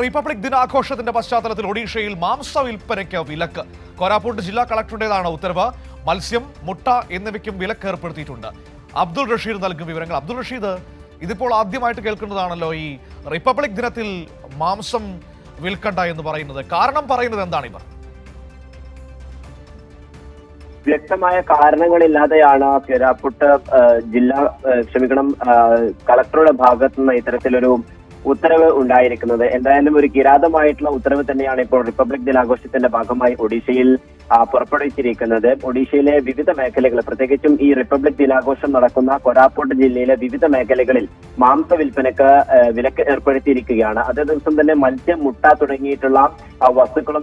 Republic ദിനാഘോഷത്തിന്റെ പശ്ചാത്തലത്തിൽ ഒഡീഷയിൽ മാംസ വിൽപ്പനയ്ക്ക് വിലക്ക്. കോരാപ്പൂട്ട് ജില്ലാ കളക്ടറുടേതാണ് ഉത്തരവ്. മത്സ്യം, മുട്ട എന്നിവയ്ക്കും വിലക്ക് ഏർപ്പെടുത്തിയിട്ടുണ്ട്. അബ്ദുൾ റഷീദ് നൽകും വിവരങ്ങൾ. അബ്ദുൾ റഷീദ്, ഇതിപ്പോൾ ആദ്യമായിട്ട് കേൾക്കുന്നതാണല്ലോ ഈ റിപ്പബ്ലിക് ദിനത്തിൽ മാംസം വിൽക്കണ്ട എന്ന് പറയുന്നത്. കാരണം പറയുന്നത് എന്താണ് ഇവർ? വ്യക്തമായ കാരണങ്ങളില്ലാതെയാണ് കോരാപ്പൂട്ട് കളക്ടറുടെ ഭാഗത്തു നിന്ന് ഇത്തരത്തിലൊരു ഉത്തരവ് ഉണ്ടായിരിക്കുന്നത്. എന്തായാലും ഒരു കിരാതമായിട്ടുള്ള ഉത്തരവ് തന്നെയാണ് ഇപ്പോൾ റിപ്പബ്ലിക് ദിനാഘോഷത്തിന്റെ ഭാഗമായി ഒഡീഷയിൽ പുറപ്പെടുവിച്ചിരിക്കുന്നത്. ഒഡീഷയിലെ വിവിധ മേഖലകൾ, പ്രത്യേകിച്ചും ഈ റിപ്പബ്ലിക് ദിനാഘോഷം നടക്കുന്ന കോരാപ്പൂട്ട് ജില്ലയിലെ വിവിധ മേഖലകളിൽ മാംസ വിൽപ്പനക്ക് വിലക്ക് ഏർപ്പെടുത്തിയിരിക്കുകയാണ്. അതേ ദിവസം തന്നെ മത്സ്യം, മുട്ട തുടങ്ങിയിട്ടുള്ള വസ്തുക്കളും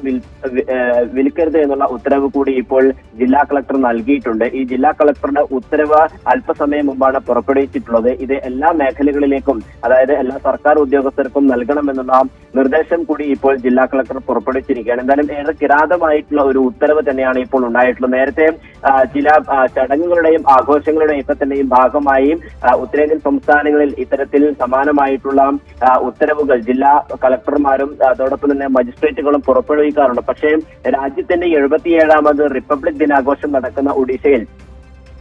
വിൽക്കരുത് എന്നുള്ള ഉത്തരവ് കൂടി ഇപ്പോൾ ജില്ലാ കളക്ടർ നൽകിയിട്ടുണ്ട്. ഈ ജില്ലാ കളക്ടറുടെ ഉത്തരവ് അല്പസമയം മുമ്പാണ് പുറപ്പെടുവിച്ചിട്ടുള്ളത്. ഇത് എല്ലാ മേഖലകളിലേക്കും, അതായത് എല്ലാ സർക്കാർ ഉദ്യോഗസ്ഥർക്കും നൽകണമെന്നുള്ള നിർദ്ദേശം കൂടി ഇപ്പോൾ ജില്ലാ കളക്ടർ പുറപ്പെടുവിച്ചിരിക്കുകയാണ്. എന്തായാലും ഏറെ കിരാതമായിട്ടുള്ള ഒരു ഉത്തരവ് തന്നെയാണ് ഇപ്പോൾ ഉണ്ടായിട്ടുള്ളത്. നേരത്തെ ചില ചടങ്ങുകളുടെയും ആഘോഷങ്ങളുടെയും ഒക്കെ തന്നെയും ഭാഗമായി ഉത്തരേന്ത്യൻ സംസ്ഥാനങ്ങളിൽ ഇത്തരത്തിൽ സമാനമായിട്ടുള്ള ഉത്തരവുകൾ ജില്ലാ കളക്ടർമാരും അതോടൊപ്പം തന്നെ മജിസ്ട്രേറ്റുകളും പുറപ്പെടുവിക്കാറുണ്ട്. പക്ഷേ രാജ്യത്തിന്റെ 77ാമത് റിപ്പബ്ലിക് ദിനാഘോഷം നടക്കുന്ന ഒഡീഷയിൽ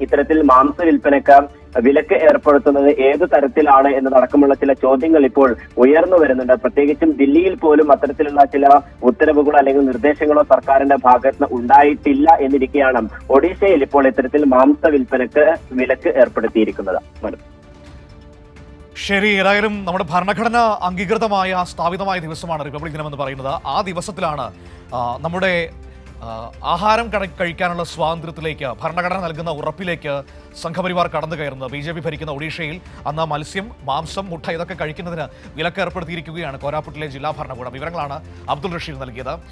ഇത്തരത്തിൽ മാംസ വിൽപ്പനക്ക് വിലക്ക് ഏർപ്പെടുത്തുന്നത് ഏതു തരത്തിലാണ് എന്നതടക്കമുള്ള ചില ചോദ്യങ്ങൾ ഇപ്പോൾ ഉയർന്നു വരുന്നുണ്ട്. പ്രത്യേകിച്ചും ദില്ലിയിൽ പോലും അത്തരത്തിലുള്ള ചില ഉത്തരവുകളോ അല്ലെങ്കിൽ നിർദ്ദേശങ്ങളോ സർക്കാരിന്റെ ഭാഗത്ത് ഉണ്ടായിട്ടില്ല എന്നിരിക്കെയാണ് ഒഡീഷയിൽ ഇപ്പോൾ ഇത്തരത്തിൽ മാംസ വിൽപ്പനക്ക് വിലക്ക് ഏർപ്പെടുത്തിയിരിക്കുന്നത്. ശരി, ഏതായാലും നമ്മുടെ ഭരണഘടന അംഗീകൃതമായ സ്ഥാപിതമായ ദിവസമാണ് റിപ്പബ്ലിക് ദിനം എന്ന് പറയുന്നത്. ആ ദിവസത്തിലാണ് നമ്മുടെ ആഹാരം കഴിക്കാനുള്ള സ്വാതന്ത്ര്യത്തിലേക്ക്, ഭരണഘടന നൽകുന്ന ഉറപ്പിലേക്ക് സംഘപരിവാർ കടന്നു കയറുന്നത്. BJP ഭരിക്കുന്ന ഒഡീഷയിൽ അന്ന് മത്സ്യം, മാംസം, മുട്ട ഇതൊക്കെ കഴിക്കുന്നതിന് വിലക്ക് ഏർപ്പെടുത്തിയിരിക്കുകയാണ് കോരാപ്പൂട്ടിലെ ജില്ലാ ഭരണകൂടം. വിവരങ്ങളാണ് അബ്ദുൾ റഷീദ് നൽകിയത്.